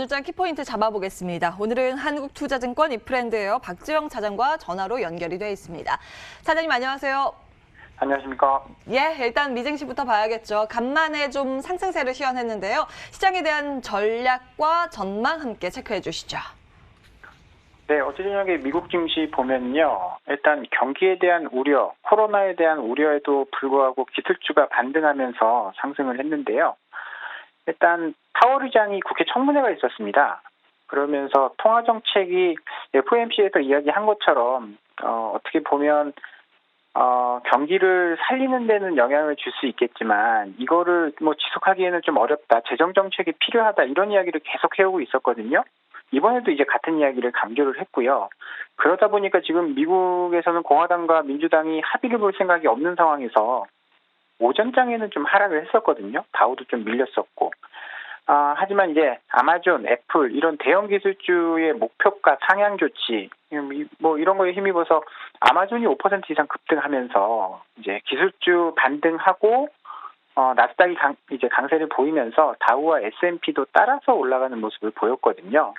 오늘장 키포인트 잡아보겠습니다. 오늘은 한국투자증권 이프랜드에어 박지영 차장과 전화로 연결이 되어 있습니다. 차장님 안녕하세요. 안녕하십니까. 예, 일단 미증시부터 봐야겠죠. 간만에 좀 상승세를 시현했는데요. 시장에 대한 전략과 전망 함께 체크해 주시죠. 네, 어제 저녁에 미국 증시 보면요. 일단 경기에 대한 우려, 코로나에 대한 우려에도 불구하고 기술주가 반등하면서 상승을 했는데요. 일단 파월 의장이 국회 청문회가 있었습니다. 그러면서 통화정책이 FOMC에서 이야기한 것처럼 어떻게 보면 경기를 살리는 데는 영향을 줄 수 있겠지만 이거를 뭐 지속하기에는 좀 어렵다. 재정정책이 필요하다. 이런 이야기를 계속 해오고 있었거든요. 이번에도 이제 같은 이야기를 강조를 했고요. 그러다 보니까 지금 미국에서는 공화당과 민주당이 합의를 볼 생각이 없는 상황에서 오전장에는 좀 하락을 했었거든요. 다우도 좀 밀렸었고. 하지만 이제 아마존, 애플 이런 대형 기술주의 목표가 상향 조치 뭐 이런 거에 힘입어서 아마존이 5% 이상 급등하면서 이제 기술주 반등하고 나스닥이 이제 강세를 보이면서 다우와 S&P도 따라서 올라가는 모습을 보였거든요.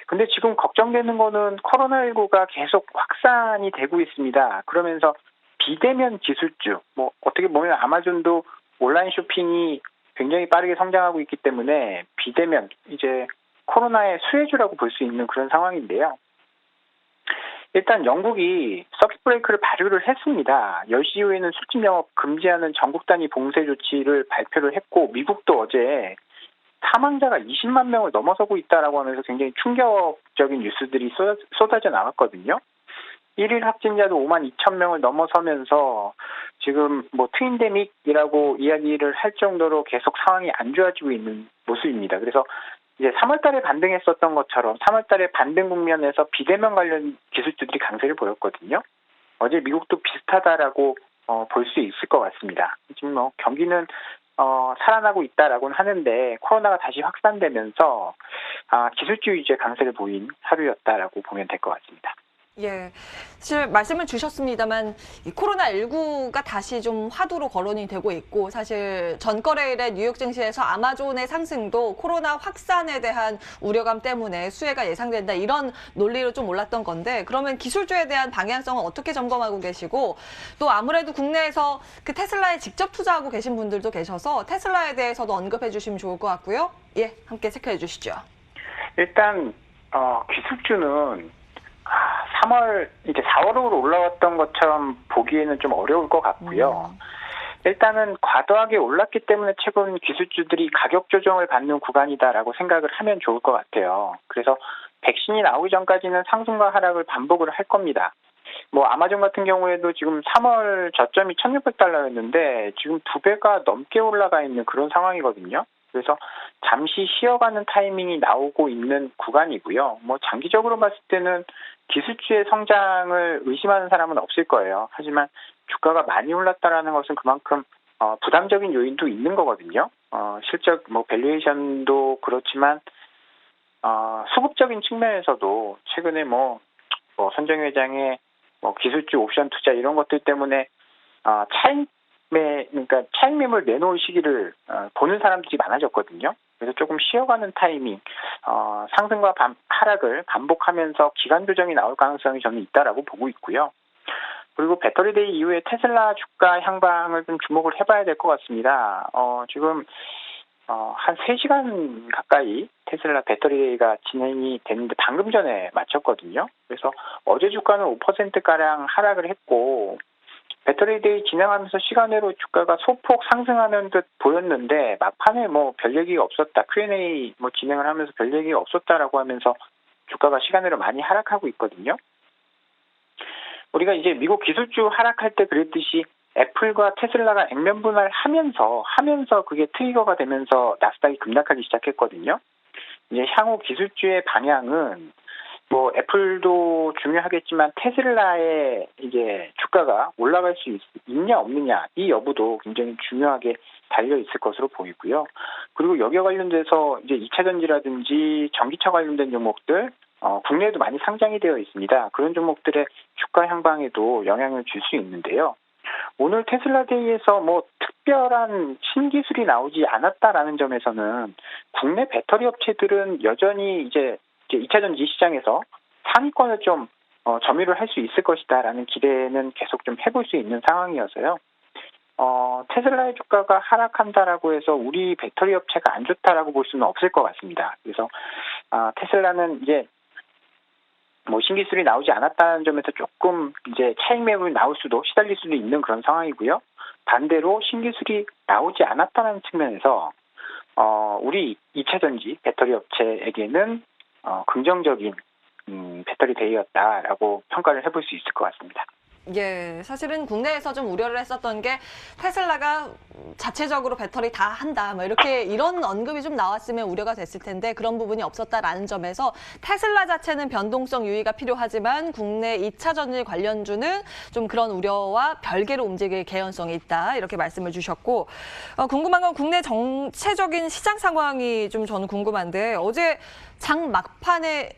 근데 지금 걱정되는 거는 코로나19가 계속 확산이 되고 있습니다. 그러면서 비대면 기술주, 뭐 어떻게 보면 아마존도 온라인 쇼핑이 굉장히 빠르게 성장하고 있기 때문에 비대면 이제 코로나의 수혜주라고 볼 수 있는 그런 상황인데요. 일단 영국이 서킷 브레이크를 발효를 했습니다. 10시 이후에는 술집 영업 금지하는 전국 단위 봉쇄 조치를 발표를 했고 미국도 어제 사망자가 20만 명을 넘어서고 있다라고 하면서 굉장히 충격적인 뉴스들이 쏟아져 나왔거든요. 1일 확진자도 5만 2천 명을 넘어서면서 지금 뭐 트윈데믹이라고 이야기를 할 정도로 계속 상황이 안 좋아지고 있는 모습입니다. 그래서 이제 3월 달에 반등했었던 것처럼 3월 달에 반등 국면에서 비대면 관련 기술주들이 강세를 보였거든요. 어제 미국도 비슷하다라고 볼 수 있을 것 같습니다. 지금 뭐 경기는 살아나고 있다라고는 하는데 코로나가 다시 확산되면서 기술주 위주의 강세를 보인 하루였다라고 보면 될 것 같습니다. 예, 사실 말씀을 주셨습니다만 이 코로나19가 다시 좀 화두로 거론이 되고 있고 사실 전거래일의 뉴욕 증시에서 아마존의 상승도 코로나 확산에 대한 우려감 때문에 수혜가 예상된다 이런 논리로 좀 올랐던 건데 그러면 기술주에 대한 방향성은 어떻게 점검하고 계시고 또 아무래도 국내에서 그 테슬라에 직접 투자하고 계신 분들도 계셔서 테슬라에 대해서도 언급해 주시면 좋을 것 같고요. 예, 함께 체크해 주시죠. 일단 기술주는 3월 이제 4월로 올라왔던 것처럼 보기에는 좀 어려울 것 같고요. 일단은 과도하게 올랐기 때문에 최근 기술주들이 가격 조정을 받는 구간이다라고 생각을 하면 좋을 것 같아요. 그래서 백신이 나오기 전까지는 상승과 하락을 반복을 할 겁니다. 뭐 아마존 같은 경우에도 지금 3월 저점이 $1,600였는데 지금 2배가 넘게 올라가 있는 그런 상황이거든요. 그래서 잠시 쉬어가는 타이밍이 나오고 있는 구간이고요. 뭐 장기적으로 봤을 때는 기술주의 성장을 의심하는 사람은 없을 거예요. 하지만 주가가 많이 올랐다라는 것은 그만큼 부담적인 요인도 있는 거거든요. 실적 뭐 밸류에이션도 그렇지만 수급적인 측면에서도 최근에 뭐 손정희 회장의 뭐 기술주 옵션 투자 이런 것들 때문에 그러니까 차익 매물 내놓을 시기를 보는 사람들이 많아졌거든요. 그래서 조금 쉬어가는 타이밍, 상승과 하락을 반복하면서 기간 조정이 나올 가능성이 저는 있다라고 보고 있고요. 그리고 배터리데이 이후에 테슬라 주가 향방을 좀 주목을 해봐야 될 것 같습니다. 지금 한 3시간 가까이 테슬라 배터리데이가 진행이 됐는데 방금 전에 마쳤거든요. 그래서 어제 주가는 5%가량 하락을 했고 배터리데이 진행하면서 시간으로 주가가 소폭 상승하는 듯 보였는데 막판에 뭐 별 얘기가 없었다. Q&A 뭐 진행을 하면서 별 얘기가 없었다라고 하면서 주가가 시간으로 많이 하락하고 있거든요. 우리가 이제 미국 기술주 하락할 때 그랬듯이 애플과 테슬라가 액면 분할하면서 그게 트리거가 되면서 나스닥이 급락하기 시작했거든요. 이제 향후 기술주의 방향은 뭐 애플도 중요하겠지만 테슬라의 이제 주가가 올라갈 수 있냐 없느냐 이 여부도 굉장히 중요하게 달려 있을 것으로 보이고요. 그리고 여기와 관련돼서 이제 2차 전지라든지 전기차 관련된 종목들 국내에도 많이 상장이 되어 있습니다. 그런 종목들의 주가 향방에도 영향을 줄 수 있는데요. 오늘 테슬라 데이에서 뭐 특별한 신기술이 나오지 않았다라는 점에서는 국내 배터리 업체들은 여전히 이제 2차 전지 시장에서 상위권을 좀 점유를 할 수 있을 것이다라는 기대는 계속 좀 해볼 수 있는 상황이어서요. 테슬라의 주가가 하락한다라고 해서 우리 배터리 업체가 안 좋다라고 볼 수는 없을 것 같습니다. 그래서 테슬라는 이제 뭐 신기술이 나오지 않았다는 점에서 조금 이제 차익 매물이 나올 수도 시달릴 수도 있는 그런 상황이고요. 반대로 신기술이 나오지 않았다는 측면에서 우리 2차 전지 배터리 업체에게는 긍정적인 배터리 대회였다라고 평가를 해볼 수 있을 것 같습니다. 예, 사실은 국내에서 좀 우려를 했었던 게 테슬라가 자체적으로 배터리 다 한다, 뭐 이런 언급이 좀 나왔으면 우려가 됐을 텐데 그런 부분이 없었다라는 점에서 테슬라 자체는 변동성 유의가 필요하지만 국내 2차 전지 관련주는 좀 그런 우려와 별개로 움직일 개연성이 있다, 이렇게 말씀을 주셨고, 궁금한 건 국내 전체적인 시장 상황이 좀 저는 궁금한데, 어제 장 막판에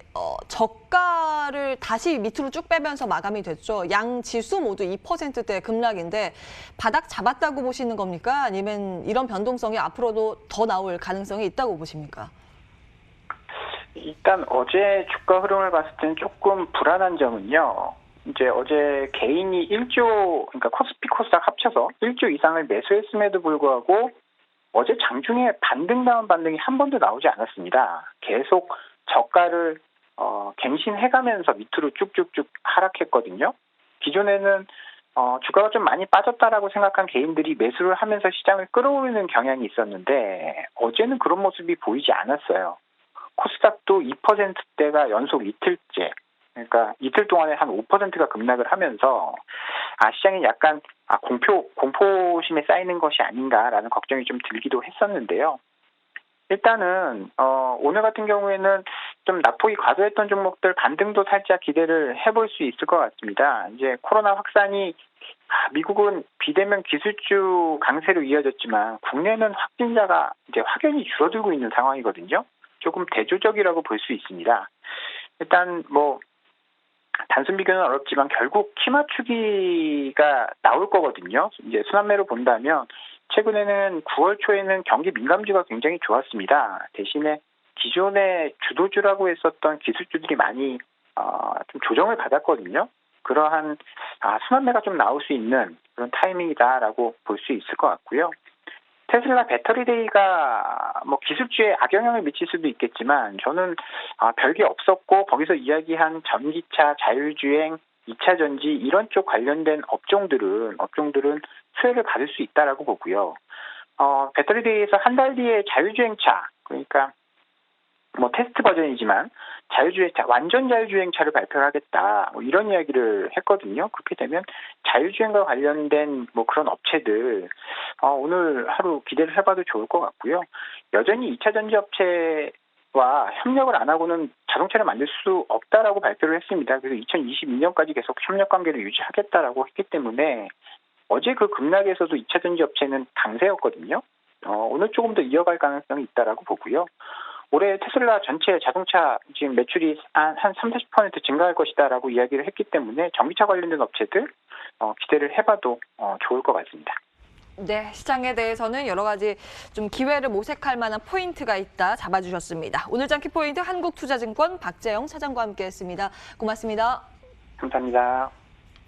저가를 다시 밑으로 쭉 빼면서 마감이 됐죠. 양 지수 모두 2%대 급락인데 바닥 잡았다고 보시는 겁니까? 아니면 이런 변동성이 앞으로도 더 나올 가능성이 있다고 보십니까? 일단 어제 주가 흐름을 봤을 때는 조금 불안한 점은요. 이제 어제 개인이 1조, 그러니까 코스피 코스닥 합쳐서 1조 이상을 매수했음에도 불구하고 어제 장중에 반등다운 반등이 한 번도 나오지 않았습니다. 계속 저가를 갱신해가면서 밑으로 쭉쭉쭉 하락했거든요. 기존에는 주가가 좀 많이 빠졌다라고 생각한 개인들이 매수를 하면서 시장을 끌어올리는 경향이 있었는데 어제는 그런 모습이 보이지 않았어요. 코스닥도 2%대가 연속 이틀째, 그러니까 이틀 동안에 한 5%가 급락을 하면서 시장이 약간 공포심에 쌓이는 것이 아닌가라는 걱정이 좀 들기도 했었는데요. 일단은 오늘 같은 경우에는 좀 낙폭이 과도했던 종목들 반등도 살짝 기대를 해볼 수 있을 것 같습니다. 이제 코로나 확산이 미국은 비대면 기술주 강세로 이어졌지만 국내는 확진자가 이제 확연히 줄어들고 있는 상황이거든요. 조금 대조적이라고 볼 수 있습니다. 일단 뭐 단순 비교는 어렵지만 결국 키 맞추기가 나올 거거든요. 이제 순환매로 본다면 최근에는 9월 초에는 경기 민감주가 굉장히 좋았습니다. 대신에 기존의 주도주라고 했었던 기술주들이 많이 좀 조정을 받았거든요. 그러한 순환매가 좀 나올 수 있는 그런 타이밍이다라고 볼 수 있을 것 같고요. 테슬라 배터리 데이가 뭐 기술주에 악영향을 미칠 수도 있겠지만 저는 별게 없었고 거기서 이야기한 전기차, 자율주행, 2차 전지 이런 쪽 관련된 업종들은 수혜를 받을 수 있다라고 보고요. 배터리 데이에서 한 달 뒤에 자율주행차, 그러니까 뭐 테스트 버전이지만 자율주행차, 완전 자율주행차를 발표를 하겠다, 뭐 이런 이야기를 했거든요. 그렇게 되면 자율주행과 관련된 뭐 그런 업체들 오늘 하루 기대를 해봐도 좋을 것 같고요. 여전히 2차 전지 업체와 협력을 안 하고는 자동차를 만들 수 없다라고 발표를 했습니다. 그래서 2022년까지 계속 협력 관계를 유지하겠다라고 했기 때문에 어제 그 급락에서도 2차 전지 업체는 강세였거든요. 오늘 조금 더 이어갈 가능성이 있다라고 보고요. 올해 테슬라 전체 자동차 지금 매출이 한 30-40% 증가할 것이다라고 이야기를 했기 때문에 전기차 관련된 업체들 기대를 해봐도 좋을 것 같습니다. 네, 시장에 대해서는 여러 가지 좀 기회를 모색할 만한 포인트가 있다 잡아주셨습니다. 오늘 장 키포인트 한국투자증권 박재영 차장과 함께했습니다. 고맙습니다. 감사합니다.